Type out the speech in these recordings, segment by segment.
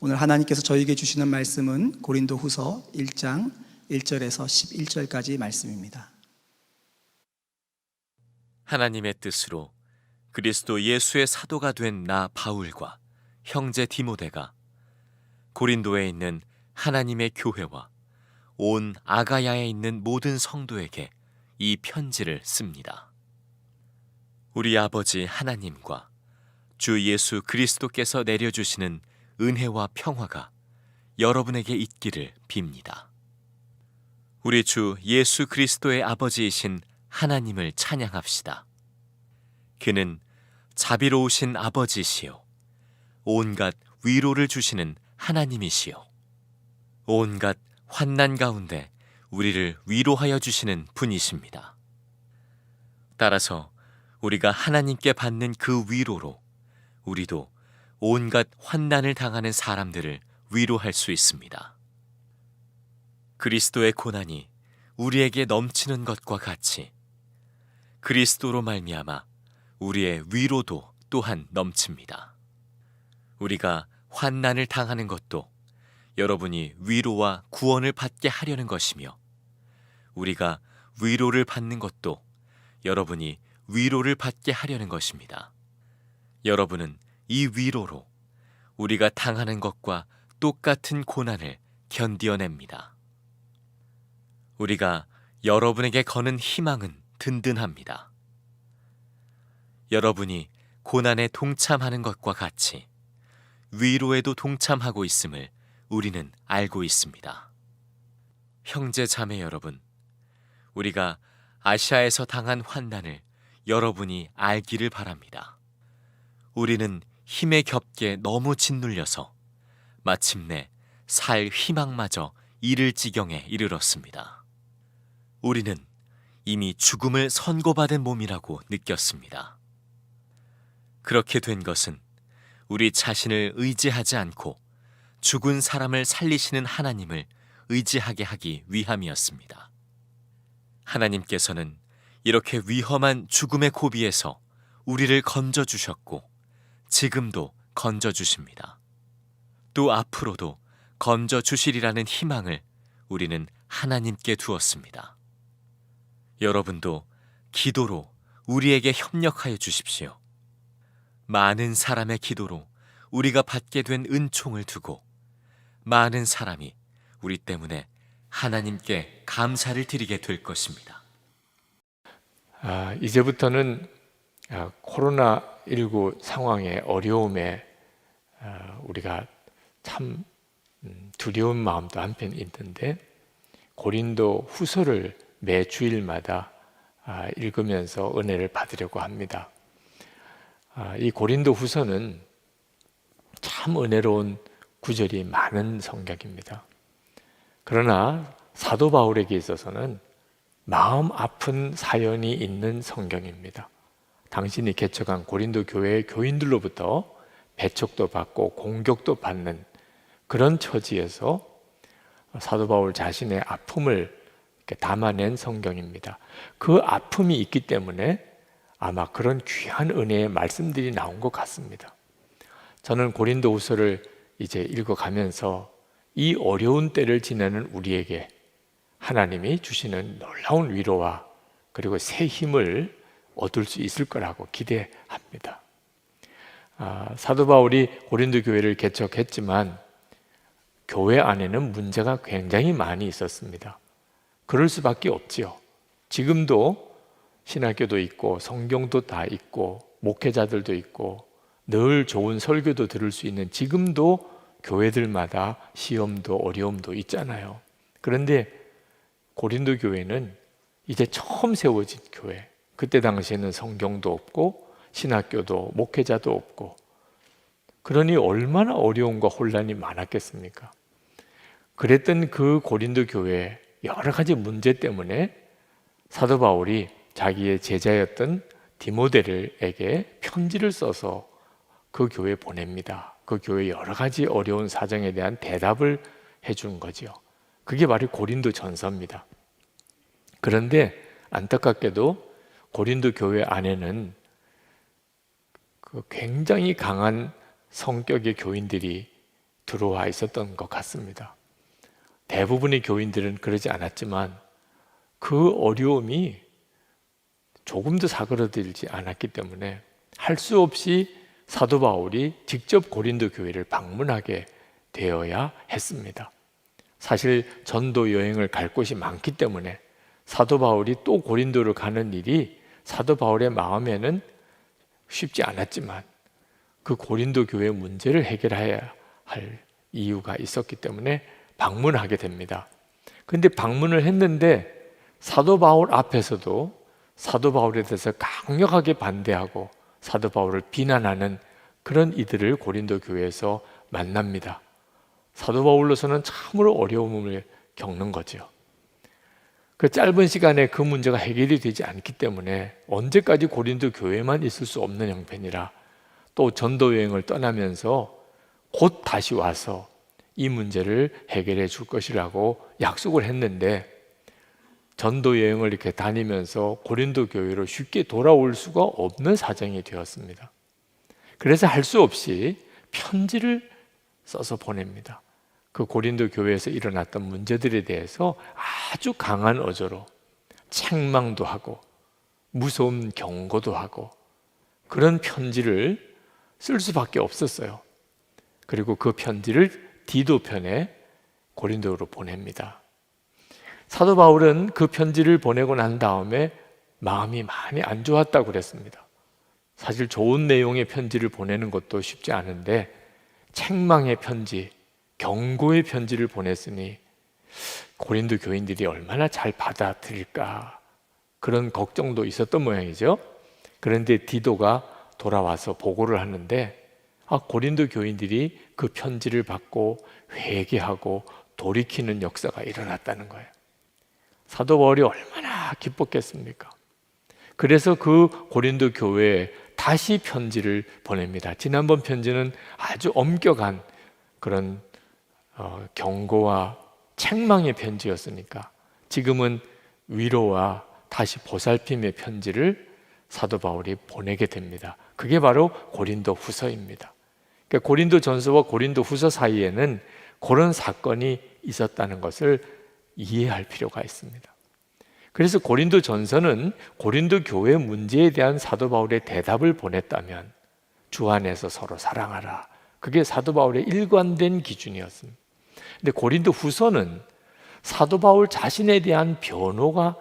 오늘 하나님께서 저에게 주시는 말씀은 고린도후서 1장 1절에서 11절까지 말씀입니다. 하나님의 뜻으로 그리스도 예수의 사도가 된 나 바울과 형제 디모데가 고린도에 있는 하나님의 교회와 온 아가야에 있는 모든 성도에게 이 편지를 씁니다. 우리 아버지 하나님과 주 예수 그리스도께서 내려주시는 은혜와 평화가 여러분에게 있기를 빕니다. 우리 주 예수 그리스도의 아버지이신 하나님을 찬양합시다. 그는 자비로우신 아버지시요 온갖 위로를 주시는 하나님이시요 온갖 환난 가운데 우리를 위로하여 주시는 분이십니다. 따라서 우리가 하나님께 받는 그 위로로 우리도 온갖 환난을 당하는 사람들을 위로할 수 있습니다. 그리스도의 고난이 우리에게 넘치는 것과 같이 그리스도로 말미암아 우리의 위로도 또한 넘칩니다. 우리가 환난을 당하는 것도 여러분이 위로와 구원을 받게 하려는 것이며, 우리가 위로를 받는 것도 여러분이 위로를 받게 하려는 것입니다. 여러분은 이 위로로 우리가 당하는 것과 똑같은 고난을 견디어냅니다. 우리가 여러분에게 거는 희망은 든든합니다. 여러분이 고난에 동참하는 것과 같이 위로에도 동참하고 있음을 우리는 알고 있습니다. 형제 자매 여러분, 우리가 아시아에서 당한 환난을 여러분이 알기를 바랍니다. 우리는 힘에 겹게 너무 짓눌려서 마침내 살 희망마저 잃을 지경에 이르렀습니다. 우리는 이미 죽음을 선고받은 몸이라고 느꼈습니다. 그렇게 된 것은 우리 자신을 의지하지 않고 죽은 사람을 살리시는 하나님을 의지하게 하기 위함이었습니다. 하나님께서는 이렇게 위험한 죽음의 고비에서 우리를 건져주셨고 지금도 건져주십니다. 또 앞으로도 건져주시리라는 희망을 우리는 하나님께 두었습니다. 여러분도 기도로 우리에게 협력하여 주십시오. 많은 사람의 기도로 우리가 받게 된 은총을 두고 많은 사람이 우리 때문에 하나님께 감사를 드리게 될 것입니다. 이제부터는 코로나19 상황의 어려움에 우리가 참 두려운 마음도 한편 있는데, 고린도 후서를 매 주일마다 읽으면서 은혜를 받으려고 합니다. 이 고린도 후서는 참 은혜로운 구절이 많은 성경입니다. 그러나 사도 바울에게 있어서는 마음 아픈 사연이 있는 성경입니다. 당신이 개척한 고린도 교회의 교인들로부터 배척도 받고 공격도 받는 그런 처지에서 사도 바울 자신의 아픔을 이렇게 담아낸 성경입니다. 그 아픔이 있기 때문에 아마 그런 귀한 은혜의 말씀들이 나온 것 같습니다. 저는 고린도 후서를 이제 읽어가면서 이 어려운 때를 지내는 우리에게 하나님이 주시는 놀라운 위로와 그리고 새 힘을 얻을 수 있을 거라고 기대합니다. 사도 바울이 고린도 교회를 개척했지만 교회 안에는 문제가 굉장히 많이 있었습니다. 그럴 수밖에 없지요. 지금도 신학교도 있고 성경도 다 있고 목회자들도 있고 늘 좋은 설교도 들을 수 있는 지금도 교회들마다 시험도 어려움도 있잖아요. 그런데 고린도 교회는 이제 처음 세워진 교회, 그때 당시에는 성경도 없고 신학교도 목회자도 없고, 그러니 얼마나 어려움과 혼란이 많았겠습니까? 그랬던 그 고린도 교회의 여러 가지 문제 때문에 사도 바울이 자기의 제자였던 디모데에게 편지를 써서 그 교회에 보냅니다. 그 교회의 여러 가지 어려운 사정에 대한 대답을 해준 거지요. 그게 바로 고린도 전서입니다. 그런데 안타깝게도 고린도 교회 안에는 그 굉장히 강한 성격의 교인들이 들어와 있었던 것 같습니다. 대부분의 교인들은 그러지 않았지만 그 어려움이 조금도 사그러들지 않았기 때문에 할 수 없이 사도 바울이 직접 고린도 교회를 방문하게 되어야 했습니다. 사실 전도 여행을 갈 곳이 많기 때문에 사도 바울이 또 고린도를 가는 일이 사도 바울의 마음에는 쉽지 않았지만 그 고린도 교회 문제를 해결해야 할 이유가 있었기 때문에 방문하게 됩니다. 그런데 방문을 했는데 사도 바울 앞에서도 사도 바울에 대해서 강력하게 반대하고 사도 바울을 비난하는 그런 이들을 고린도 교회에서 만납니다. 사도 바울로서는 참으로 어려움을 겪는 거죠. 그 짧은 시간에 그 문제가 해결이 되지 않기 때문에 언제까지 고린도 교회만 있을 수 없는 형편이라 또 전도 여행을 떠나면서 곧 다시 와서 이 문제를 해결해 줄 것이라고 약속을 했는데 전도 여행을 이렇게 다니면서 고린도 교회로 쉽게 돌아올 수가 없는 사정이 되었습니다. 그래서 할 수 없이 편지를 써서 보냅니다. 그 고린도 교회에서 일어났던 문제들에 대해서 아주 강한 어조로 책망도 하고 무서운 경고도 하고 그런 편지를 쓸 수밖에 없었어요. 그리고 그 편지를 디도편에 고린도로 보냅니다. 사도 바울은 그 편지를 보내고 난 다음에 마음이 많이 안 좋았다고 그랬습니다. 사실 좋은 내용의 편지를 보내는 것도 쉽지 않은데 책망의 편지, 경고의 편지를 보냈으니 고린도 교인들이 얼마나 잘 받아들일까 그런 걱정도 있었던 모양이죠. 그런데 디도가 돌아와서 보고를 하는데 고린도 교인들이 그 편지를 받고 회개하고 돌이키는 역사가 일어났다는 거예요. 사도 바울이 얼마나 기뻤겠습니까? 그래서 그 고린도 교회에 다시 편지를 보냅니다. 지난번 편지는 아주 엄격한 그런 경고와 책망의 편지였으니까 지금은 위로와 다시 보살핌의 편지를 사도 바울이 보내게 됩니다. 그게 바로 고린도 후서입니다. 그러니까 고린도 전서와 고린도 후서 사이에는 그런 사건이 있었다는 것을 이해할 필요가 있습니다. 그래서 고린도 전서는 고린도 교회 문제에 대한 사도 바울의 대답을 보냈다면 주 안에서 서로 사랑하라. 그게 사도 바울의 일관된 기준이었습니다. 근데 고린도 후서는 사도 바울 자신에 대한 변호가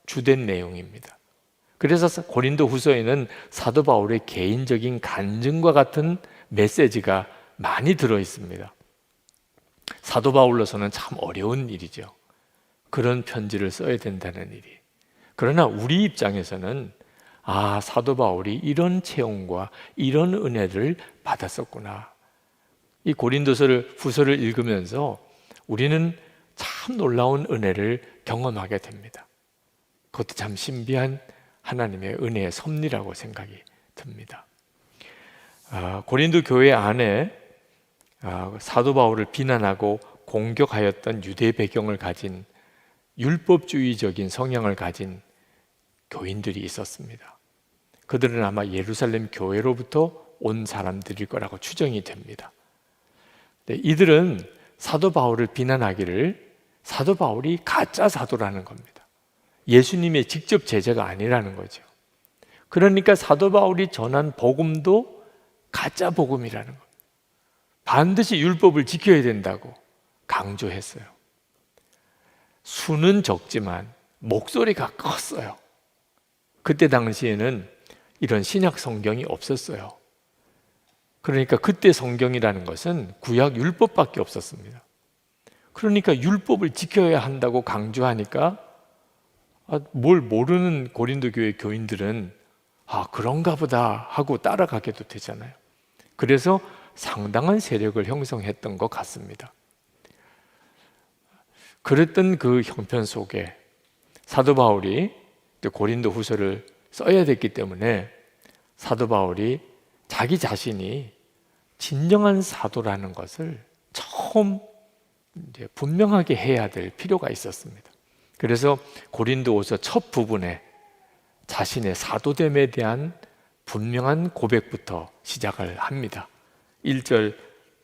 주된 내용입니다. 그래서 고린도 후서에는 사도 바울의 개인적인 간증과 같은 메시지가 많이 들어 있습니다. 사도 바울로서는 참 어려운 일이죠. 그런 편지를 써야 된다는 일이. 그러나 우리 입장에서는 사도 바울이 이런 체험과 이런 은혜를 받았었구나. 이 고린도서를 후서를 읽으면서 우리는 참 놀라운 은혜를 경험하게 됩니다. 그것도 참 신비한 하나님의 은혜의 섭리라고 생각이 듭니다. 고린도 교회 안에 사도 바울을 비난하고 공격하였던 유대 배경을 가진 율법주의적인 성향을 가진 교인들이 있었습니다. 그들은 아마 예루살렘 교회로부터 온 사람들일 거라고 추정이 됩니다. 이들은 사도 바울을 비난하기를 사도 바울이 가짜 사도라는 겁니다. 예수님의 직접 제자가 아니라는 거죠. 그러니까 사도 바울이 전한 복음도 가짜 복음이라는 겁니다. 반드시 율법을 지켜야 된다고 강조했어요. 수는 적지만 목소리가 컸어요. 그때 당시에는 이런 신약 성경이 없었어요. 그러니까 그때 성경이라는 것은 구약 율법밖에 없었습니다. 그러니까 율법을 지켜야 한다고 강조하니까 뭘 모르는 고린도 교회 교인들은 그런가 보다 하고 따라가게도 되잖아요. 그래서 상당한 세력을 형성했던 것 같습니다. 그랬던 그 형편 속에 사도 바울이 고린도 후서를 써야 됐기 때문에 사도 바울이 자기 자신이 진정한 사도라는 것을 처음 분명하게 해야 될 필요가 있었습니다. 그래서 고린도후서 첫 부분에 자신의 사도됨에 대한 분명한 고백부터 시작을 합니다. 1절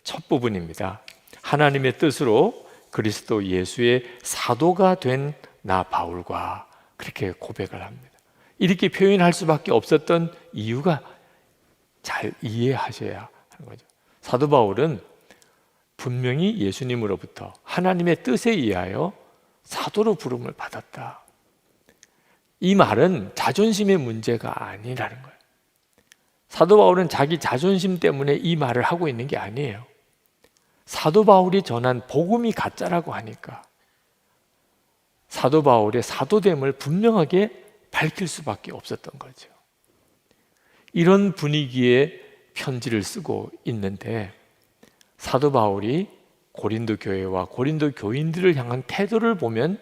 첫 부분입니다. 하나님의 뜻으로 그리스도 예수의 사도가 된 나 바울과 그렇게 고백을 합니다. 이렇게 표현할 수밖에 없었던 이유가 잘 이해하셔야 하는 거죠. 사도 바울은 분명히 예수님으로부터 하나님의 뜻에 의하여 사도로 부름을 받았다. 이 말은 자존심의 문제가 아니라는 거예요. 사도 바울은 자기 자존심 때문에 이 말을 하고 있는 게 아니에요. 사도 바울이 전한 복음이 가짜라고 하니까 사도 바울의 사도됨을 분명하게 밝힐 수밖에 없었던 거죠. 이런 분위기에 편지를 쓰고 있는데 사도 바울이 고린도 교회와 고린도 교인들을 향한 태도를 보면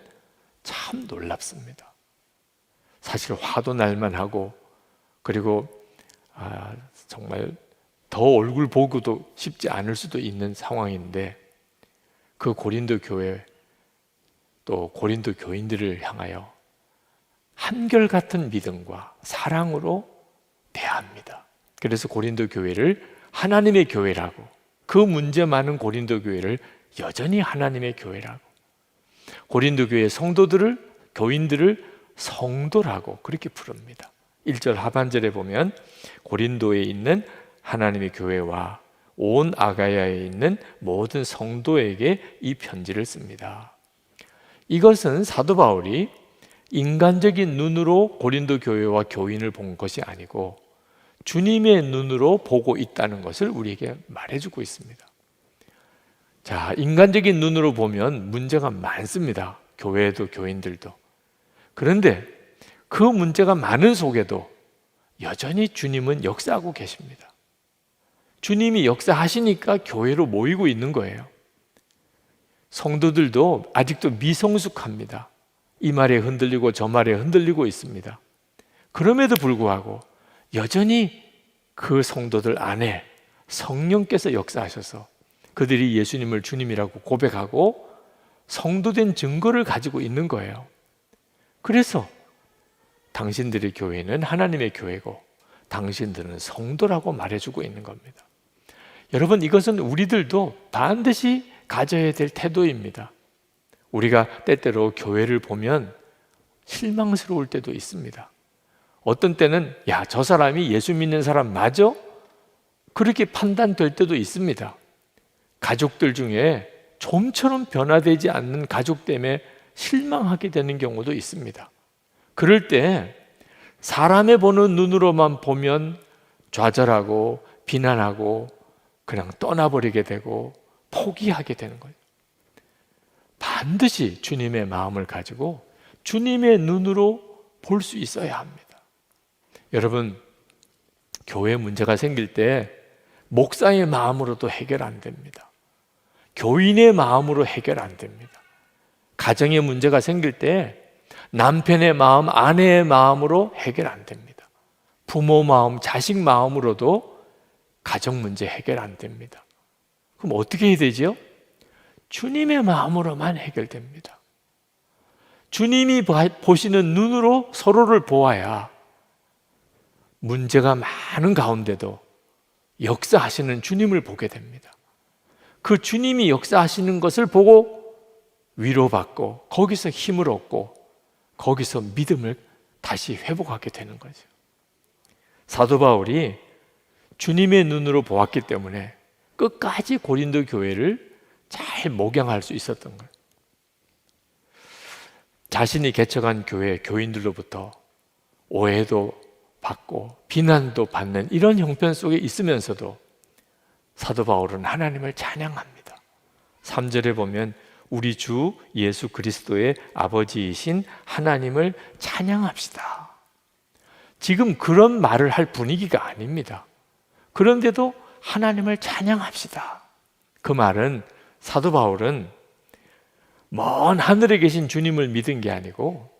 참 놀랍습니다. 사실 화도 날만 하고 그리고 정말 더 얼굴 보고도 쉽지 않을 수도 있는 상황인데 그 고린도 교회 또 고린도 교인들을 향하여 한결같은 믿음과 사랑으로 대합니다. 그래서 고린도 교회를 하나님의 교회라고, 그 문제 많은 고린도 교회를 여전히 하나님의 교회라고, 고린도 교회 성도들을, 교인들을 성도라고 그렇게 부릅니다. 1절 하반절에 보면 고린도에 있는 하나님의 교회와 온 아가야에 있는 모든 성도에게 이 편지를 씁니다. 이것은 사도 바울이 인간적인 눈으로 고린도 교회와 교인을 본 것이 아니고 주님의 눈으로 보고 있다는 것을 우리에게 말해주고 있습니다. 자, 인간적인 눈으로 보면 문제가 많습니다. 교회도 교인들도. 그런데 그 문제가 많은 속에도 여전히 주님은 역사하고 계십니다. 주님이 역사하시니까 교회로 모이고 있는 거예요. 성도들도 아직도 미성숙합니다. 이 말에 흔들리고 저 말에 흔들리고 있습니다. 그럼에도 불구하고 여전히 그 성도들 안에 성령께서 역사하셔서 그들이 예수님을 주님이라고 고백하고 성도된 증거를 가지고 있는 거예요. 그래서 당신들의 교회는 하나님의 교회고 당신들은 성도라고 말해주고 있는 겁니다. 여러분, 이것은 우리들도 반드시 가져야 될 태도입니다. 우리가 때때로 교회를 보면 실망스러울 때도 있습니다. 어떤 때는 야, 저 사람이 예수 믿는 사람 맞아? 그렇게 판단될 때도 있습니다. 가족들 중에 좀처럼 변화되지 않는 가족 때문에 실망하게 되는 경우도 있습니다. 그럴 때 사람의 보는 눈으로만 보면 좌절하고 비난하고 그냥 떠나버리게 되고 포기하게 되는 거예요. 반드시 주님의 마음을 가지고 주님의 눈으로 볼 수 있어야 합니다. 여러분, 교회 문제가 생길 때 목사의 마음으로도 해결 안 됩니다. 교인의 마음으로 해결 안 됩니다. 가정의 문제가 생길 때 남편의 마음, 아내의 마음으로 해결 안 됩니다. 부모 마음, 자식 마음으로도 가정 문제 해결 안 됩니다. 그럼 어떻게 해야 되죠? 주님의 마음으로만 해결됩니다. 주님이 보시는 눈으로 서로를 보아야 문제가 많은 가운데도 역사하시는 주님을 보게 됩니다. 그 주님이 역사하시는 것을 보고 위로받고 거기서 힘을 얻고 거기서 믿음을 다시 회복하게 되는 거죠. 사도 바울이 주님의 눈으로 보았기 때문에 끝까지 고린도 교회를 잘 목양할 수 있었던 거예요. 자신이 개척한 교회 교인들로부터 오해도 받고 비난도 받는 이런 형편 속에 있으면서도 사도 바울은 하나님을 찬양합니다. 3절에 보면 우리 주 예수 그리스도의 아버지이신 하나님을 찬양합시다. 지금 그런 말을 할 분위기가 아닙니다. 그런데도 하나님을 찬양합시다. 그 말은 사도 바울은 먼 하늘에 계신 주님을 믿은 게 아니고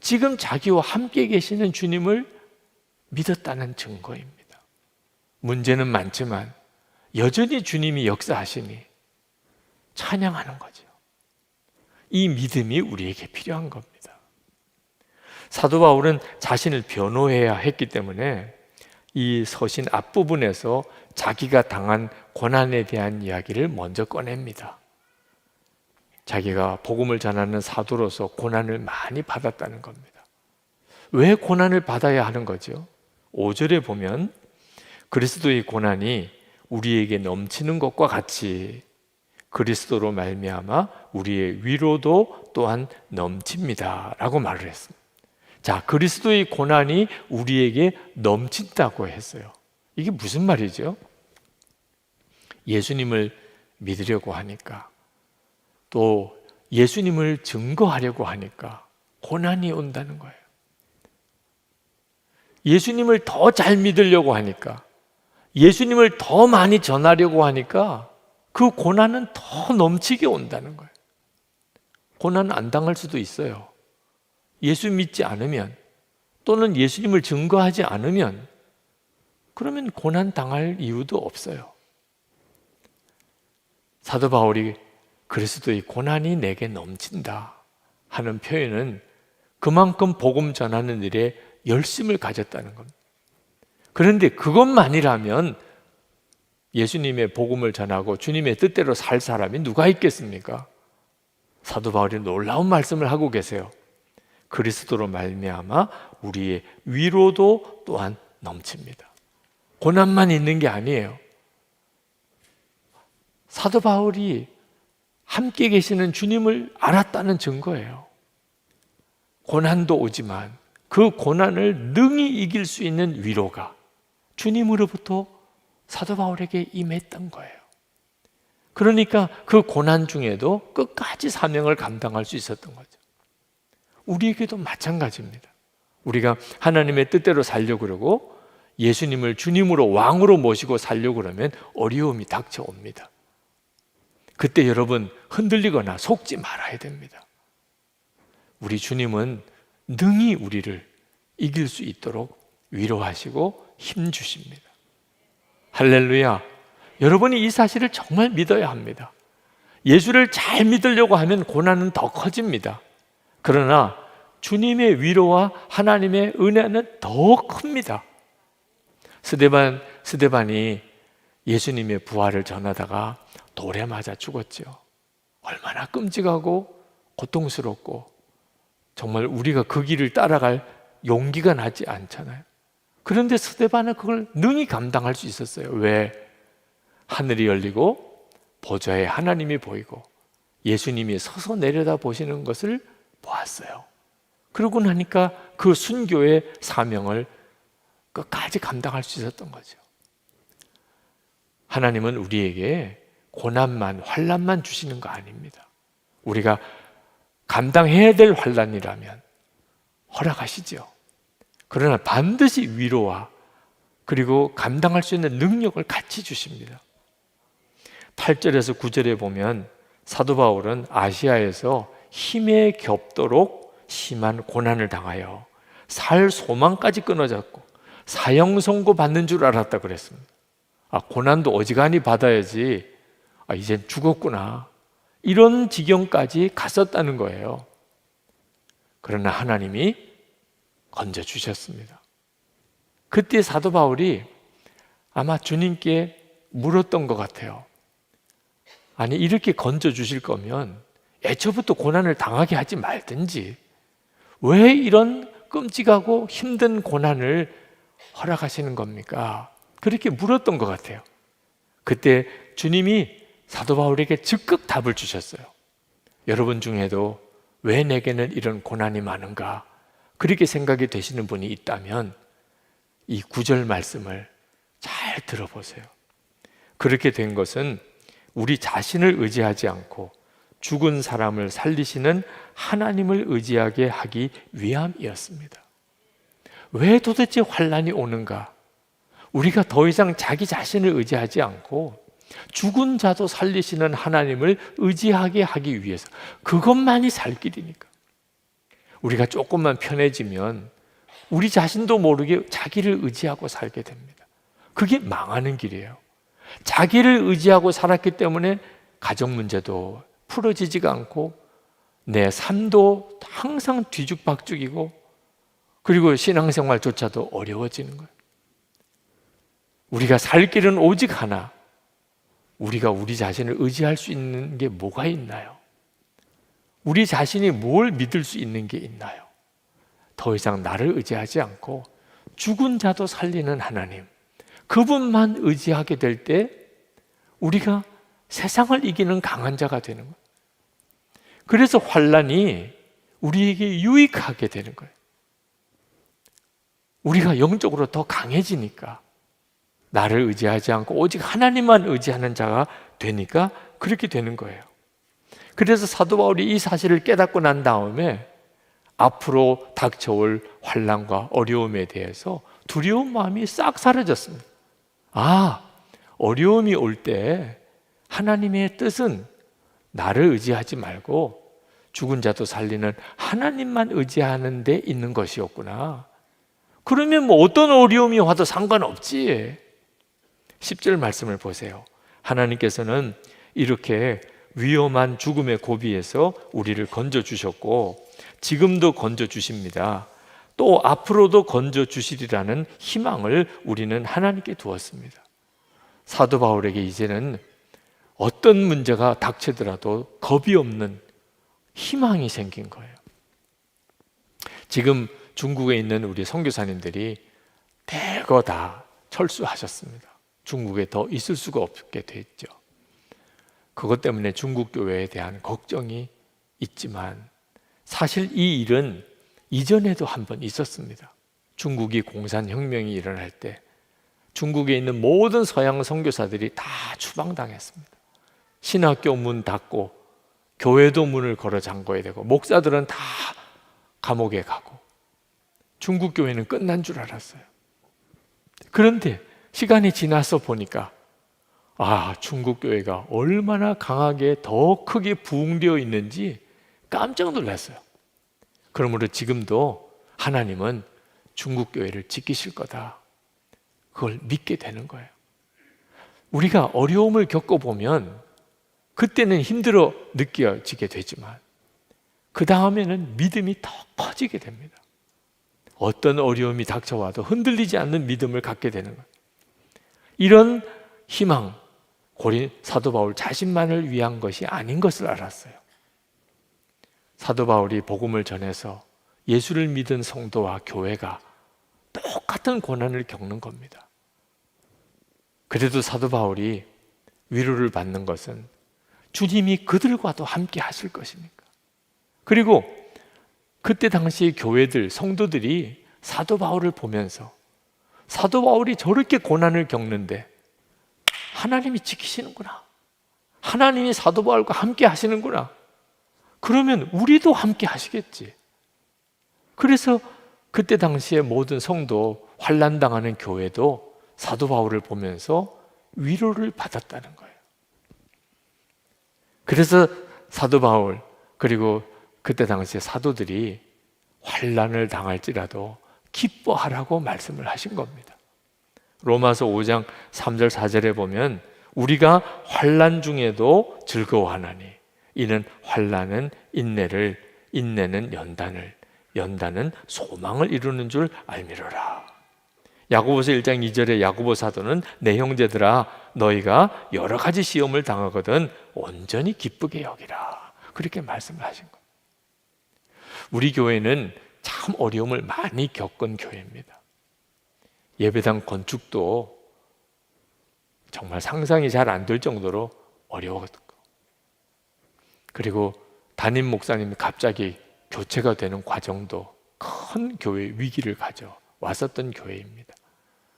지금 자기와 함께 계시는 주님을 믿었다는 증거입니다. 문제는 많지만 여전히 주님이 역사하시니 찬양하는 거죠. 이 믿음이 우리에게 필요한 겁니다. 사도 바울은 자신을 변호해야 했기 때문에 이 서신 앞부분에서 자기가 당한 고난에 대한 이야기를 먼저 꺼냅니다. 자기가 복음을 전하는 사도로서 고난을 많이 받았다는 겁니다. 왜 고난을 받아야 하는 거죠? 5절에 보면 그리스도의 고난이 우리에게 넘치는 것과 같이 그리스도로 말미암아 우리의 위로도 또한 넘칩니다 라고 말을 했습니다. 자, 그리스도의 고난이 우리에게 넘친다고 했어요. 이게 무슨 말이죠? 예수님을 믿으려고 하니까, 또 예수님을 증거하려고 하니까 고난이 온다는 거예요. 예수님을 더 잘 믿으려고 하니까, 예수님을 더 많이 전하려고 하니까 그 고난은 더 넘치게 온다는 거예요. 고난 안 당할 수도 있어요. 예수 믿지 않으면, 또는 예수님을 증거하지 않으면, 그러면 고난 당할 이유도 없어요. 사도 바울이 그리스도의 고난이 내게 넘친다 하는 표현은 그만큼 복음 전하는 일에 열심을 가졌다는 겁니다. 그런데 그것만이라면 예수님의 복음을 전하고 주님의 뜻대로 살 사람이 누가 있겠습니까? 사도 바울이 놀라운 말씀을 하고 계세요. 그리스도로 말미암아 우리의 위로도 또한 넘칩니다. 고난만 있는 게 아니에요. 사도 바울이 함께 계시는 주님을 알았다는 증거예요. 고난도 오지만 그 고난을 능히 이길 수 있는 위로가 주님으로부터 사도 바울에게 임했던 거예요. 그러니까 그 고난 중에도 끝까지 사명을 감당할 수 있었던 거죠. 우리에게도 마찬가지입니다. 우리가 하나님의 뜻대로 살려고 그러고 예수님을 주님으로 왕으로 모시고 살려고 그러면 어려움이 닥쳐옵니다. 그때 여러분 흔들리거나 속지 말아야 됩니다. 우리 주님은 능히 우리를 이길 수 있도록 위로하시고 힘 주십니다. 할렐루야. 여러분이 이 사실을 정말 믿어야 합니다. 예수를 잘 믿으려고 하면 고난은 더 커집니다. 그러나 주님의 위로와 하나님의 은혜는 더 큽니다. 스데반이 예수님의 부활을 전하다가 돌에 맞아 죽었죠. 얼마나 끔찍하고 고통스럽고 정말 우리가 그 길을 따라갈 용기가 나지 않잖아요. 그런데 스데반은 그걸 능히 감당할 수 있었어요. 왜? 하늘이 열리고 보좌에 하나님이 보이고 예수님이 서서 내려다 보시는 것을 보았어요. 그러고 나니까 그 순교의 사명을 끝까지 감당할 수 있었던 거죠. 하나님은 우리에게 고난만, 환난만 주시는 거 아닙니다. 우리가 감당해야 될 환난이라면 허락하시죠. 그러나 반드시 위로와 그리고 감당할 수 있는 능력을 같이 주십니다. 8절에서 9절에 보면 사도 바울은 아시아에서 힘에 겹도록 심한 고난을 당하여 살 소망까지 끊어졌고 사형 선고 받는 줄 알았다 그랬습니다. 고난도 어지간히 받아야지 이젠 죽었구나 이런 지경까지 갔었다는 거예요. 그러나 하나님이 건져주셨습니다. 그때 사도 바울이 아마 주님께 물었던 것 같아요. 아니 이렇게 건져주실 거면 애초부터 고난을 당하게 하지 말든지 왜 이런 끔찍하고 힘든 고난을 허락하시는 겁니까? 그렇게 물었던 것 같아요. 그때 주님이 사도 바울에게 즉각 답을 주셨어요. 여러분 중에도 왜 내게는 이런 고난이 많은가 그렇게 생각이 되시는 분이 있다면 이 9절 말씀을 잘 들어보세요. 그렇게 된 것은 우리 자신을 의지하지 않고 죽은 사람을 살리시는 하나님을 의지하게 하기 위함이었습니다. 왜 도대체 환난이 오는가? 우리가 더 이상 자기 자신을 의지하지 않고 죽은 자도 살리시는 하나님을 의지하게 하기 위해서, 그것만이 살 길이니까. 우리가 조금만 편해지면 우리 자신도 모르게 자기를 의지하고 살게 됩니다. 그게 망하는 길이에요. 자기를 의지하고 살았기 때문에 가정 문제도 풀어지지가 않고 내 삶도 항상 뒤죽박죽이고 그리고 신앙생활조차도 어려워지는 거예요. 우리가 살 길은 오직 하나, 우리가 우리 자신을 의지할 수 있는 게 뭐가 있나요? 우리 자신이 뭘 믿을 수 있는 게 있나요? 더 이상 나를 의지하지 않고 죽은 자도 살리는 하나님, 그분만 의지하게 될 때 우리가 세상을 이기는 강한 자가 되는 거예요. 그래서 환난이 우리에게 유익하게 되는 거예요. 우리가 영적으로 더 강해지니까, 나를 의지하지 않고 오직 하나님만 의지하는 자가 되니까 그렇게 되는 거예요. 그래서 사도 바울이 이 사실을 깨닫고 난 다음에 앞으로 닥쳐올 환난과 어려움에 대해서 두려운 마음이 싹 사라졌습니다. 어려움이 올 때 하나님의 뜻은 나를 의지하지 말고 죽은 자도 살리는 하나님만 의지하는 데 있는 것이었구나. 그러면 뭐 어떤 어려움이 와도 상관없지. 10절 말씀을 보세요. 하나님께서는 이렇게 위험한 죽음의 고비에서 우리를 건져주셨고 지금도 건져주십니다. 또 앞으로도 건져주시리라는 희망을 우리는 하나님께 두었습니다. 사도 바울에게 이제는 어떤 문제가 닥치더라도 겁이 없는 희망이 생긴 거예요. 지금 중국에 있는 우리 선교사님들이 대거 다 철수하셨습니다. 중국에 더 있을 수가 없게 됐죠. 그것 때문에 중국 교회에 대한 걱정이 있지만 사실 이 일은 이전에도 한 번 있었습니다. 중국이 공산혁명이 일어날 때 중국에 있는 모든 서양 선교사들이 다 추방당했습니다. 신학교 문 닫고 교회도 문을 걸어 잠궈야 되고 목사들은 다 감옥에 가고 중국 교회는 끝난 줄 알았어요. 그런데 시간이 지나서 보니까 중국 교회가 얼마나 강하게 더 크게 부흥되어 있는지 깜짝 놀랐어요. 그러므로 지금도 하나님은 중국 교회를 지키실 거다. 그걸 믿게 되는 거예요. 우리가 어려움을 겪어보면 그때는 힘들어 느껴지게 되지만 그 다음에는 믿음이 더 커지게 됩니다. 어떤 어려움이 닥쳐와도 흔들리지 않는 믿음을 갖게 되는 거예요. 이런 희망, 사도 바울 자신만을 위한 것이 아닌 것을 알았어요. 사도 바울이 복음을 전해서 예수를 믿은 성도와 교회가 똑같은 고난을 겪는 겁니다. 그래도 사도 바울이 위로를 받는 것은 주님이 그들과도 함께 하실 것이니까. 그리고 그때 당시 교회들, 성도들이 사도 바울을 보면서 사도 바울이 저렇게 고난을 겪는데 하나님이 지키시는구나. 하나님이 사도 바울과 함께 하시는구나. 그러면 우리도 함께 하시겠지. 그래서 그때 당시에 모든 성도, 환난당하는 교회도 사도 바울을 보면서 위로를 받았다는 거예요. 그래서 사도 바울 그리고 그때 당시에 사도들이 환난을 당할지라도 기뻐하라고 말씀을 하신 겁니다. 로마서 5장 3절 4절에 보면 우리가 환난 중에도 즐거워하나니 이는 환난은 인내를, 인내는 연단을, 연단은 소망을 이루는 줄 알미로라. 야고보서 1장 2절에 야고보 사도는 내 형제들아 너희가 여러 가지 시험을 당하거든 온전히 기쁘게 여기라. 그렇게 말씀을 하신 거예요. 우리 교회는 참 어려움을 많이 겪은 교회입니다. 예배당 건축도 정말 상상이 잘 안 될 정도로 어려웠고, 그리고 담임 목사님이 갑자기 교체가 되는 과정도 큰 교회 위기를 가져왔었던 교회입니다.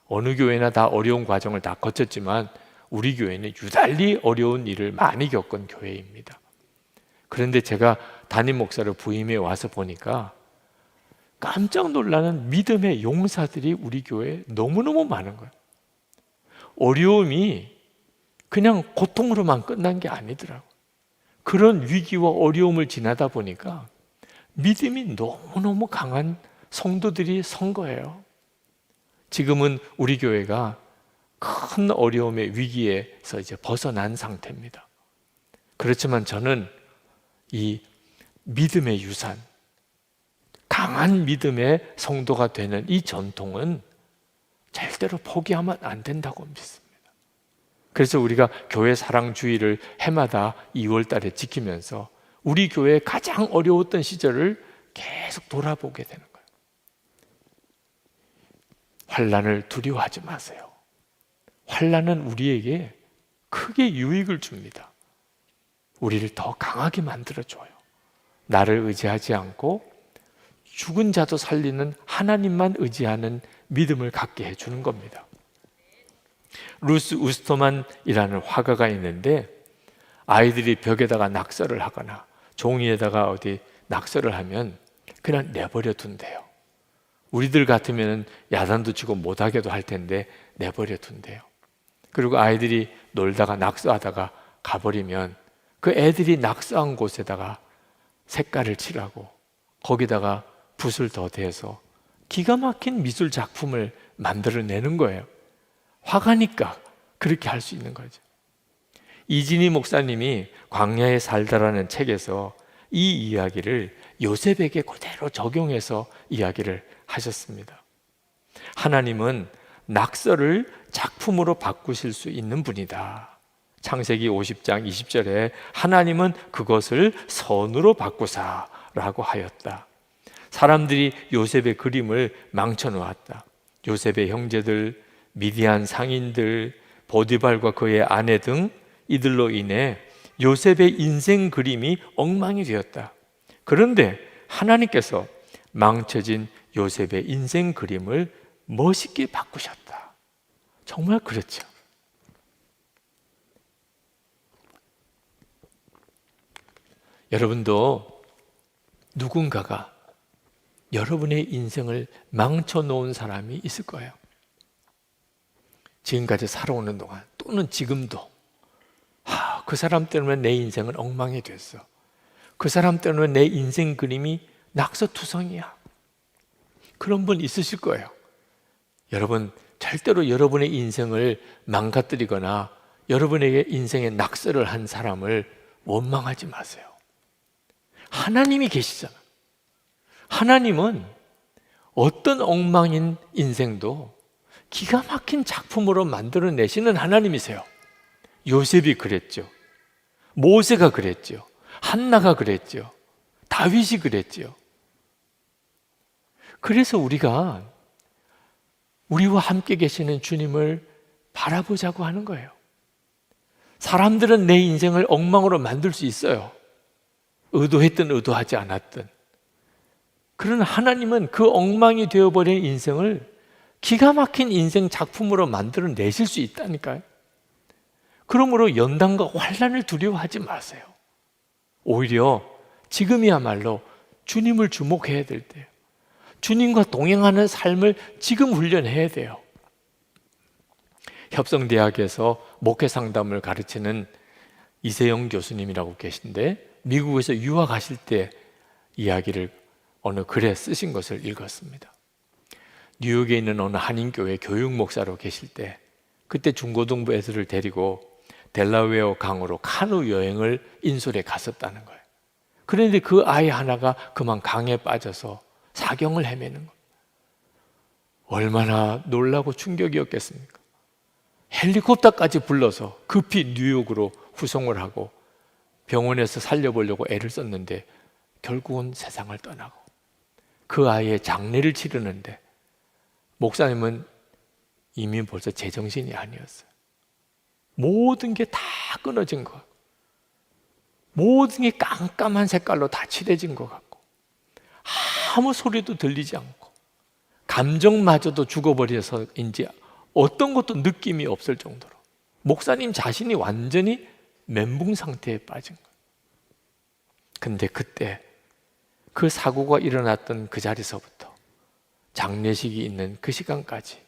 어느 교회나 다 어려운 과정을 다 거쳤지만 우리 교회는 유달리 어려운 일을 많이 겪은 교회입니다. 그런데 제가 담임 목사로 부임해 와서 보니까 깜짝 놀라는 믿음의 용사들이 우리 교회에 너무너무 많은 거예요. 어려움이 그냥 고통으로만 끝난 게 아니더라고요. 그런 위기와 어려움을 지나다 보니까 믿음이 너무너무 강한 성도들이 선 거예요. 지금은 우리 교회가 큰 어려움의 위기에서 이제 벗어난 상태입니다. 그렇지만 저는 이 믿음의 유산, 강한 믿음의 성도가 되는 이 전통은 절대로 포기하면 안 된다고 믿습니다. 그래서 우리가 교회 사랑주의를 해마다 2월 달에 지키면서 우리 교회의 가장 어려웠던 시절을 계속 돌아보게 되는 거예요. 환난을 두려워하지 마세요. 환난은 우리에게 크게 유익을 줍니다. 우리를 더 강하게 만들어줘요. 나를 의지하지 않고 죽은 자도 살리는 하나님만 의지하는 믿음을 갖게 해주는 겁니다. 루스 우스터만이라는 화가가 있는데 아이들이 벽에다가 낙서를 하거나 종이에다가 어디 낙서를 하면 그냥 내버려 둔대요. 우리들 같으면 야단도 치고 못하게도 할 텐데 내버려 둔대요. 그리고 아이들이 놀다가 낙서하다가 가버리면 그 애들이 낙서한 곳에다가 색깔을 칠하고 거기다가 붓을 더 대서 기가 막힌 미술 작품을 만들어내는 거예요. 화가니까 그렇게 할 수 있는 거죠. 이진희 목사님이 광야에 살다라는 책에서 이 이야기를 요셉에게 그대로 적용해서 이야기를 하셨습니다. 하나님은 낙서를 작품으로 바꾸실 수 있는 분이다. 창세기 50장 20절에 하나님은 그것을 선으로 바꾸사라고 하였다. 사람들이 요셉의 그림을 망쳐놓았다. 요셉의 형제들, 미디안 상인들, 보디발과 그의 아내 등 이들로 인해 요셉의 인생 그림이 엉망이 되었다. 그런데 하나님께서 망쳐진 요셉의 인생 그림을 멋있게 바꾸셨다. 정말 그렇죠. 여러분도 누군가가 여러분의 인생을 망쳐놓은 사람이 있을 거예요. 지금까지 살아오는 동안 또는 지금도 그 사람 때문에 내 인생은 엉망이 됐어. 그 사람 때문에 내 인생 그림이 낙서투성이야. 그런 분 있으실 거예요. 여러분 절대로 여러분의 인생을 망가뜨리거나 여러분에게 인생의 낙서를 한 사람을 원망하지 마세요. 하나님이 계시잖아. 하나님은 어떤 엉망인 인생도 기가 막힌 작품으로 만들어내시는 하나님이세요. 요셉이 그랬죠. 모세가 그랬죠. 한나가 그랬죠. 다윗이 그랬죠. 그래서 우리가 우리와 함께 계시는 주님을 바라보자고 하는 거예요. 사람들은 내 인생을 엉망으로 만들 수 있어요. 의도했든 의도하지 않았든. 그러나 하나님은 그 엉망이 되어버린 인생을 기가 막힌 인생 작품으로 만들어내실 수 있다니까요. 그러므로 연단과 환난을 두려워하지 마세요. 오히려 지금이야말로 주님을 주목해야 될 때예요. 주님과 동행하는 삶을 지금 훈련해야 돼요. 협성대학에서 목회상담을 가르치는 이세영 교수님이라고 계신데 미국에서 유학하실 때 이야기를 어느 글에 쓰신 것을 읽었습니다. 뉴욕에 있는 어느 한인교회 교육목사로 계실 때 그때 중고등부 애들을 데리고 델라웨어 강으로 카누 여행을 인솔에 갔었다는 거예요. 그런데 그 아이 하나가 그만 강에 빠져서 사경을 헤매는 거예요. 얼마나 놀라고 충격이었겠습니까? 헬리콥터까지 불러서 급히 뉴욕으로 후송을 하고 병원에서 살려보려고 애를 썼는데 결국은 세상을 떠나고 그 아이의 장례를 치르는데 목사님은 이미 벌써 제정신이 아니었어요. 모든 게 다 끊어진 것 같고 모든 게 깜깜한 색깔로 다 칠해진 것 같고 아무 소리도 들리지 않고 감정마저도 죽어버려서인지 어떤 것도 느낌이 없을 정도로 목사님 자신이 완전히 멘붕 상태에 빠진 거예요. 근데 그때 그 사고가 일어났던 그 자리서부터 장례식이 있는 그 시간까지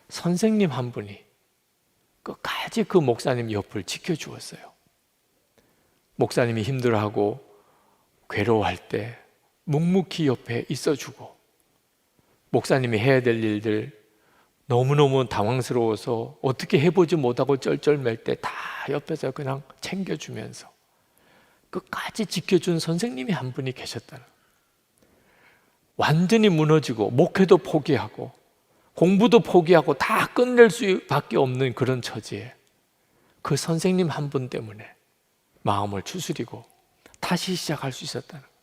선생님 한 분이 끝까지 그 목사님 옆을 지켜주었어요. 목사님이 힘들어하고 괴로워할 때 묵묵히 옆에 있어주고 목사님이 해야 될 일들 너무너무 당황스러워서 어떻게 해보지 못하고 쩔쩔맬 때 다 옆에서 그냥 챙겨주면서 끝까지 지켜준 선생님이 한 분이 계셨다는 거예요. 완전히 무너지고 목회도 포기하고 공부도 포기하고 다 끝낼 수밖에 없는 그런 처지에 그 선생님 한 분 때문에 마음을 추스리고 다시 시작할 수 있었다는 거예요.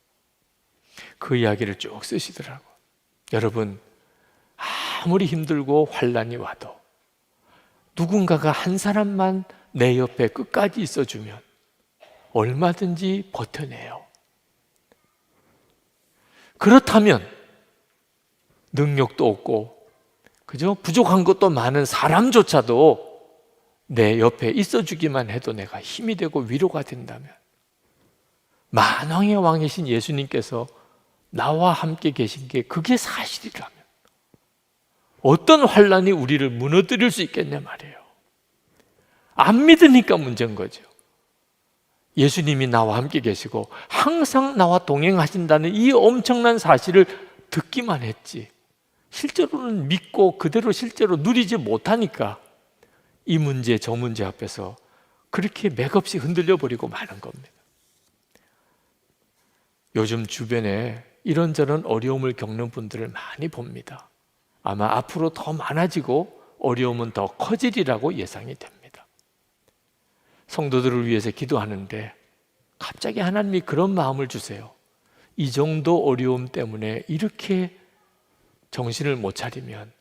그 이야기를 쭉 쓰시더라고요. 여러분, 아무리 힘들고 환난이 와도 누군가가 한 사람만 내 옆에 끝까지 있어주면 얼마든지 버텨내요. 그렇다면 능력도 없고 그죠? 부족한 것도 많은 사람조차도 내 옆에 있어주기만 해도 내가 힘이 되고 위로가 된다면, 만왕의 왕이신 예수님께서 나와 함께 계신 게 그게 사실이라면 어떤 환난이 우리를 무너뜨릴 수 있겠냐 말이에요. 안 믿으니까 문제인 거죠. 예수님이 나와 함께 계시고 항상 나와 동행하신다는 이 엄청난 사실을 듣기만 했지 실제로는 믿고 그대로 실제로 누리지 못하니까 이 문제 저 문제 앞에서 그렇게 맥없이 흔들려 버리고 마는 겁니다. 요즘 주변에 이런저런 어려움을 겪는 분들을 많이 봅니다. 아마 앞으로 더 많아지고 어려움은 더 커지리라고 예상이 됩니다. 성도들을 위해서 기도하는데 갑자기 하나님이 그런 마음을 주세요. 이 정도 어려움 때문에 이렇게 정신을 못 차리면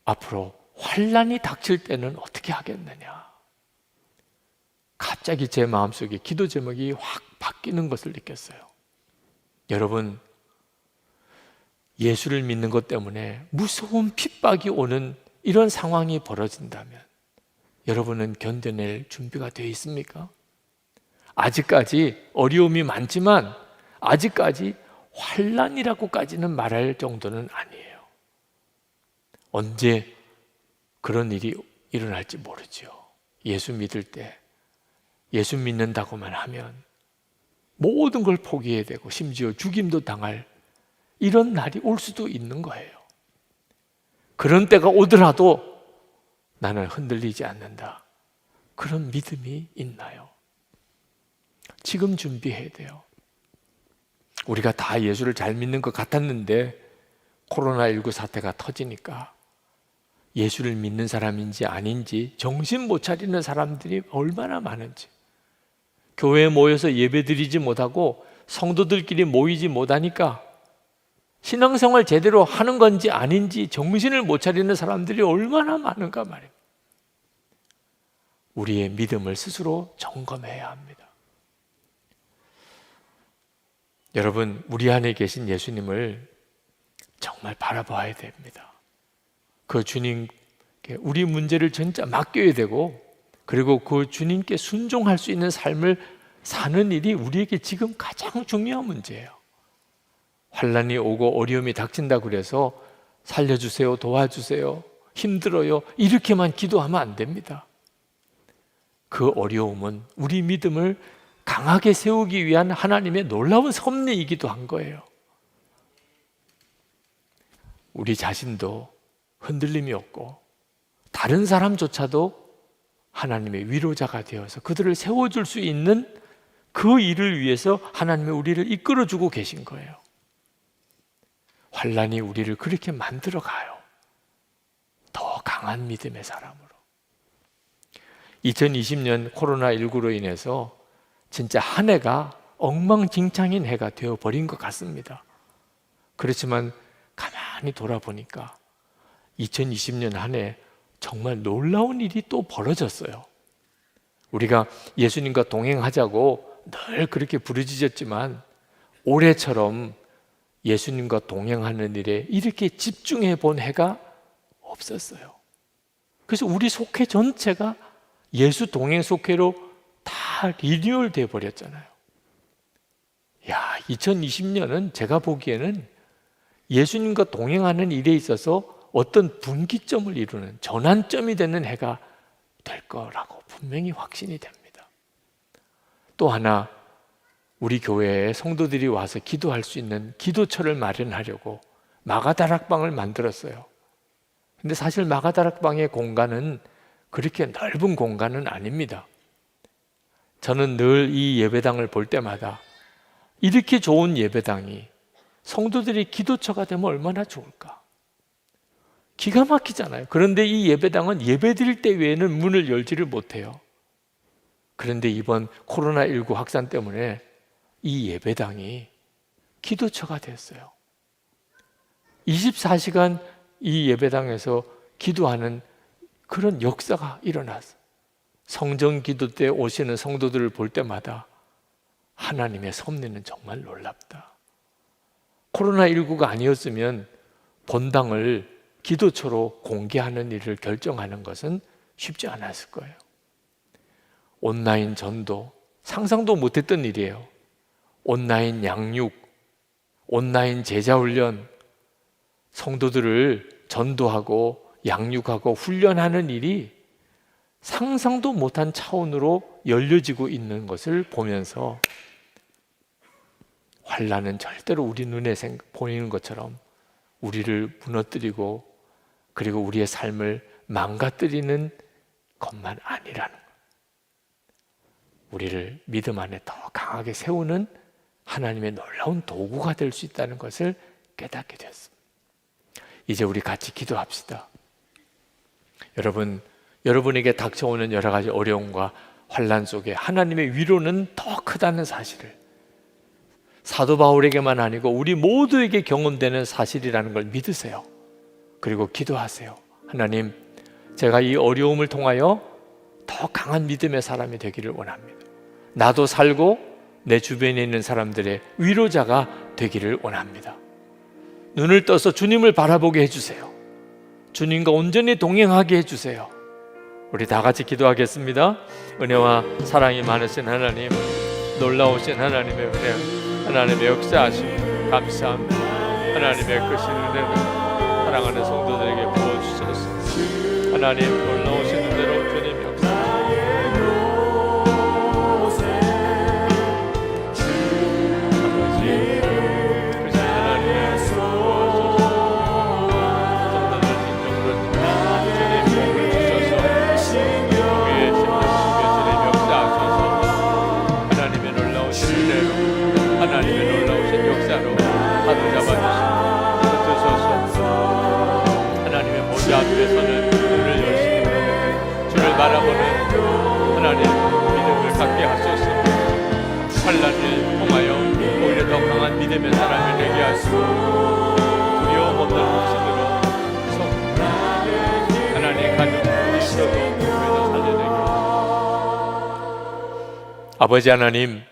앞으로 환난이 닥칠 때는 어떻게 하겠느냐. 갑자기 제 마음속에 기도 제목이 확 바뀌는 것을 느꼈어요. 여러분, 예수를 믿는 것 때문에 무서운 핍박이 오는 이런 상황이 벌어진다면 여러분은 견뎌낼 준비가 되어 있습니까? 아직까지 어려움이 많지만 아직까지 환난이라고까지는 말할 정도는 아니에요. 언제 그런 일이 일어날지 모르죠. 예수 믿을 때 예수 믿는다고만 하면 모든 걸 포기해야 되고 심지어 죽임도 당할 이런 날이 올 수도 있는 거예요. 그런 때가 오더라도 나는 흔들리지 않는다. 그런 믿음이 있나요? 지금 준비해야 돼요. 우리가 다 예수를 잘 믿는 것 같았는데 코로나19 사태가 터지니까 예수를 믿는 사람인지 아닌지 정신 못 차리는 사람들이 얼마나 많은지, 교회에 모여서 예배드리지 못하고 성도들끼리 모이지 못하니까 신앙생활 제대로 하는 건지 아닌지 정신을 못 차리는 사람들이 얼마나 많은가 말입니다. 우리의 믿음을 스스로 점검해야 합니다. 여러분, 우리 안에 계신 예수님을 정말 바라봐야 됩니다. 그 주님께 우리 문제를 진짜 맡겨야 되고, 그리고 그 주님께 순종할 수 있는 삶을 사는 일이 우리에게 지금 가장 중요한 문제예요. 환난이 오고 어려움이 닥친다 그래서 살려주세요, 도와주세요, 힘들어요 이렇게만 기도하면 안 됩니다. 그 어려움은 우리 믿음을 강하게 세우기 위한 하나님의 놀라운 섭리이기도 한 거예요. 우리 자신도 흔들림이 없고 다른 사람조차도 하나님의 위로자가 되어서 그들을 세워줄 수 있는 그 일을 위해서 하나님이 우리를 이끌어주고 계신 거예요. 환난이 우리를 그렇게 만들어 가요. 더 강한 믿음의 사람으로. 2020년 코로나19로 인해서 진짜 한 해가 엉망진창인 해가 되어버린 것 같습니다. 그렇지만 가만히 돌아보니까 2020년 한 해 정말 놀라운 일이 또 벌어졌어요. 우리가 예수님과 동행하자고 늘 그렇게 부르짖었지만 올해처럼 예수님과 동행하는 일에 이렇게 집중해 본 해가 없었어요. 그래서 우리 속회 전체가 예수 동행 속회로 다 리뉴얼 돼 버렸잖아요. 야, 2020년은 제가 보기에는 예수님과 동행하는 일에 있어서 어떤 분기점을 이루는 전환점이 되는 해가 될 거라고 분명히 확신이 됩니다. 또 하나, 우리 교회에 성도들이 와서 기도할 수 있는 기도처를 마련하려고 마가다락방을 만들었어요. 근데 사실 마가다락방의 공간은 그렇게 넓은 공간은 아닙니다. 저는 늘 이 예배당을 볼 때마다 이렇게 좋은 예배당이 성도들이 기도처가 되면 얼마나 좋을까? 기가 막히잖아요. 그런데 이 예배당은 예배 드릴 때 외에는 문을 열지를 못해요. 그런데 이번 코로나19 확산 때문에 이 예배당이 기도처가 됐어요. 24시간 이 예배당에서 기도하는 그런 역사가 일어났어요. 성정 기도 때 오시는 성도들을 볼 때마다 하나님의 섭리는 정말 놀랍다. 코로나19가 아니었으면 본당을 기도처로 공개하는 일을 결정하는 것은 쉽지 않았을 거예요. 온라인 전도, 상상도 못했던 일이에요. 온라인 양육, 온라인 제자훈련, 성도들을 전도하고 양육하고 훈련하는 일이 상상도 못한 차원으로 열려지고 있는 것을 보면서 환난은 절대로 우리 눈에 보이는 것처럼 우리를 무너뜨리고 그리고 우리의 삶을 망가뜨리는 것만 아니라는 것. 우리를 믿음 안에 더 강하게 세우는 하나님의 놀라운 도구가 될 수 있다는 것을 깨닫게 되었습니다. 이제 우리 같이 기도합시다. 여러분에게 닥쳐오는 여러 가지 어려움과 환난 속에 하나님의 위로는 더 크다는 사실을, 사도 바울에게만 아니고 우리 모두에게 경험되는 사실이라는 걸 믿으세요. 그리고 기도하세요. 하나님, 제가 이 어려움을 통하여 더 강한 믿음의 사람이 되기를 원합니다. 나도 살고 내 주변에 있는 사람들의 위로자가 되기를 원합니다. 눈을 떠서 주님을 바라보게 해주세요. 주님과 온전히 동행하게 해주세요. 우리 다 같이 기도하겠습니다. 은혜와 사랑이 많으신 하나님, 놀라우신 하나님의 은혜, 하나님의 역사하심 감사합니다. 하나님의 크신 은혜를 사랑하는 성도들에게 부어주셔서 하나님 놀라우신 은혜로 주님 앞에서는 눈을 열시고 주를 바라보는 하나님 믿음을 갖게 하소서. 환난을 통하여 오히려 더 강한 믿음의 사람을 되게 하시고 두려움 없는 확신으로 하나님 가정을 이끌어도 살려내게 하소서. 아버지 하나님,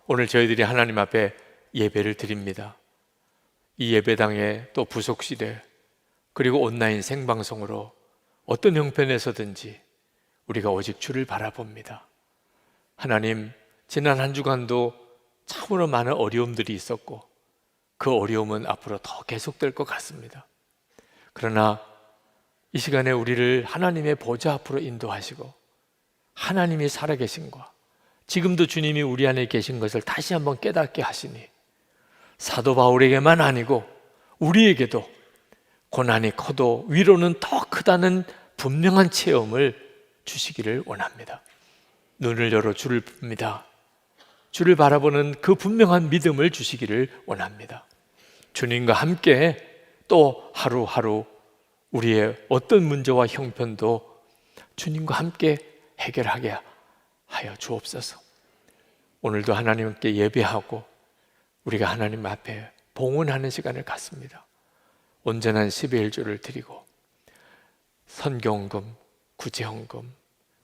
오늘 저희들이 하나님 앞에 예배를 드립니다. 이 예배당에 또 부속실에 그리고 온라인 생방송으로 어떤 형편에서든지 우리가 오직 주를 바라봅니다. 하나님, 지난 한 주간도 참으로 많은 어려움들이 있었고 그 어려움은 앞으로 더 계속될 것 같습니다. 그러나 이 시간에 우리를 하나님의 보좌 앞으로 인도하시고 하나님이 살아계신과 지금도 주님이 우리 안에 계신 것을 다시 한번 깨닫게 하시니 사도 바울에게만 아니고 우리에게도 고난이 커도 위로는 더 크다는 분명한 체험을 주시기를 원합니다. 눈을 열어 주를 봅니다. 주를 바라보는 그 분명한 믿음을 주시기를 원합니다. 주님과 함께 또 하루하루 우리의 어떤 문제와 형편도 주님과 함께 해결하게 하여 주옵소서. 오늘도 하나님께 예배하고 우리가 하나님 앞에 봉헌하는 시간을 갖습니다. 온전한 11조를 드리고 선교헌금, 구제헌금,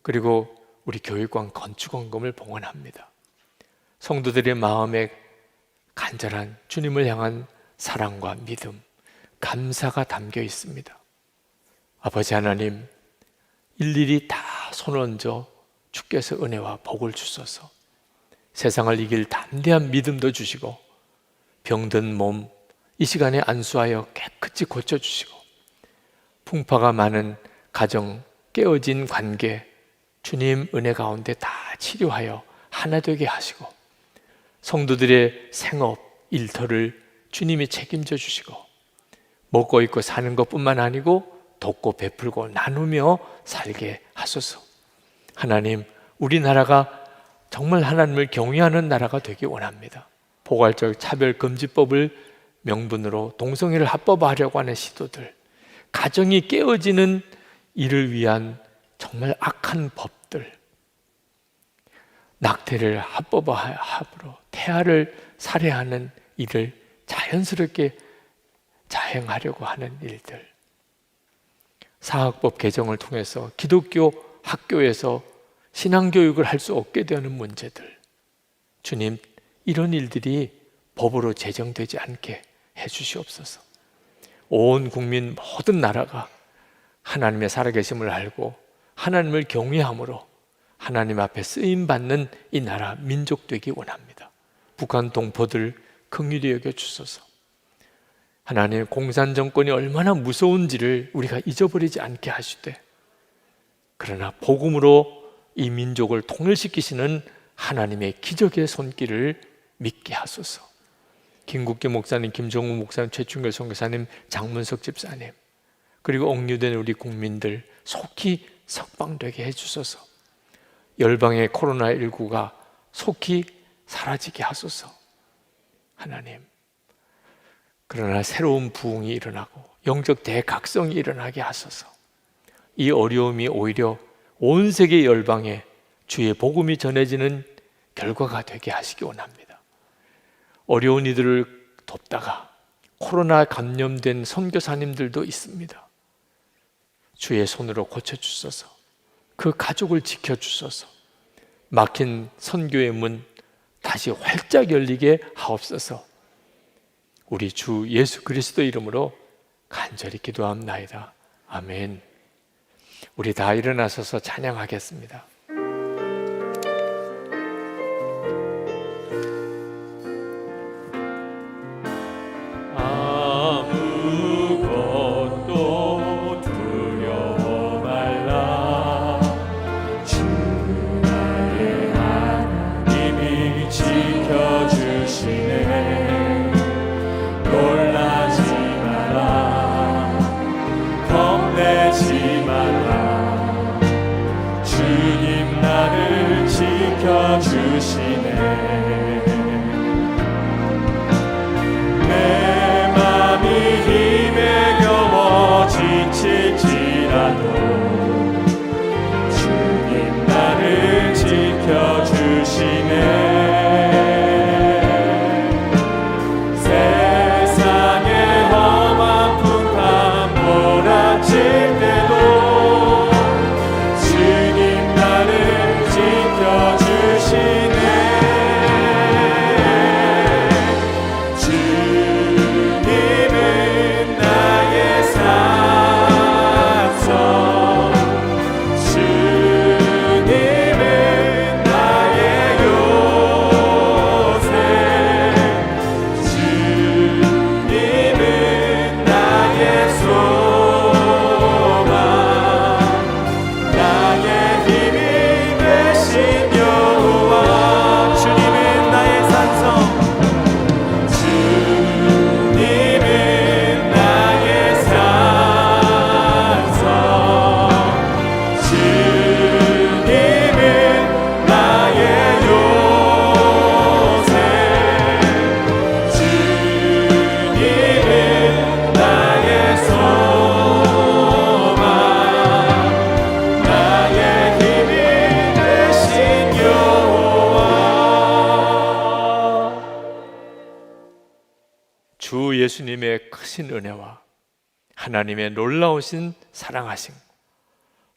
그리고 우리 교육관 건축헌금을 봉헌합니다. 성도들의 마음에 간절한 주님을 향한 사랑과 믿음, 감사가 담겨 있습니다. 아버지 하나님, 일일이 다 손얹어 주께서 은혜와 복을 주소서. 세상을 이길 담대한 믿음도 주시고 병든 몸 이 시간에 안수하여 깨끗이 고쳐주시고 풍파가 많은 가정, 깨어진 관계 주님 은혜 가운데 다 치료하여 하나 되게 하시고 성도들의 생업, 일터를 주님이 책임져 주시고 먹고 입고 사는 것뿐만 아니고 돕고 베풀고 나누며 살게 하소서. 하나님, 우리나라가 정말 하나님을 경외하는 나라가 되기 원합니다. 포괄적 차별금지법을 명분으로 동성애를 합법화하려고 하는 시도들, 가정이 깨어지는 이를 위한 정말 악한 법들, 낙태를 합법화함으로 태아를 살해하는 일을 자연스럽게 자행하려고 하는 일들, 사학법 개정을 통해서 기독교 학교에서 신앙교육을 할 수 없게 되는 문제들, 주님, 이런 일들이 법으로 제정되지 않게 해주시옵소서. 온 국민 모든 나라가 하나님의 살아계심을 알고 하나님을 경외함으로 하나님 앞에 쓰임받는 이 나라 민족 되기 원합니다. 북한 동포들 긍휼히 여겨 주소서. 하나님, 공산정권이 얼마나 무서운지를 우리가 잊어버리지 않게 하시되, 그러나 복음으로 이 민족을 통일시키시는 하나님의 기적의 손길을 믿게 하소서. 김국기 목사님, 김종우 목사님, 최충결 선교사님, 장문석 집사님, 그리고 억류된 우리 국민들 속히 석방되게 해주소서. 열방의 코로나19가 속히 사라지게 하소서. 하나님, 그러나 새로운 부흥이 일어나고 영적 대각성이 일어나게 하소서. 이 어려움이 오히려 온 세계 열방에 주의 복음이 전해지는 결과가 되게 하시기 원합니다. 어려운 이들을 돕다가 코로나 감염된 선교사님들도 있습니다. 주의 손으로 고쳐주소서. 그 가족을 지켜주소서. 막힌 선교의 문 다시 활짝 열리게 하옵소서. 우리 주 예수 그리스도 이름으로 간절히 기도합나이다. 아멘. 우리 다 일어나서서 찬양하겠습니다. 아무것도 두려워 말라. 주 나의 하나님이 지켜주시네. 놀라지 마라. 겁내지 마라. 주님 나를 지켜주시네. 내 맘이 힘에 겨워 지칠지라도 주님 나를 지켜주시네. 세상의 험한 풍파 몰아칠 때도 주님 나를 지켜주시네. 주님은 나의 산성, 주님은 나의 요새, 주님은 나의 소망, 나의 힘이 되신 여호와. 주님은 나의 산성, 주님은 나의 산성, 주님은 나의 요새, 주님은 나의 소망, 나의 힘이 되신 여호와. 주 예수님의 크신 은혜와 하나님의 놀라우신 사랑하심,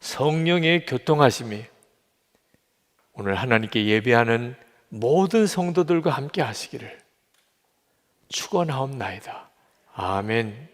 성령의 교통하심이 오늘 하나님께 예배하는 모든 성도들과 함께 하시기를 축원하옵나이다. 아멘.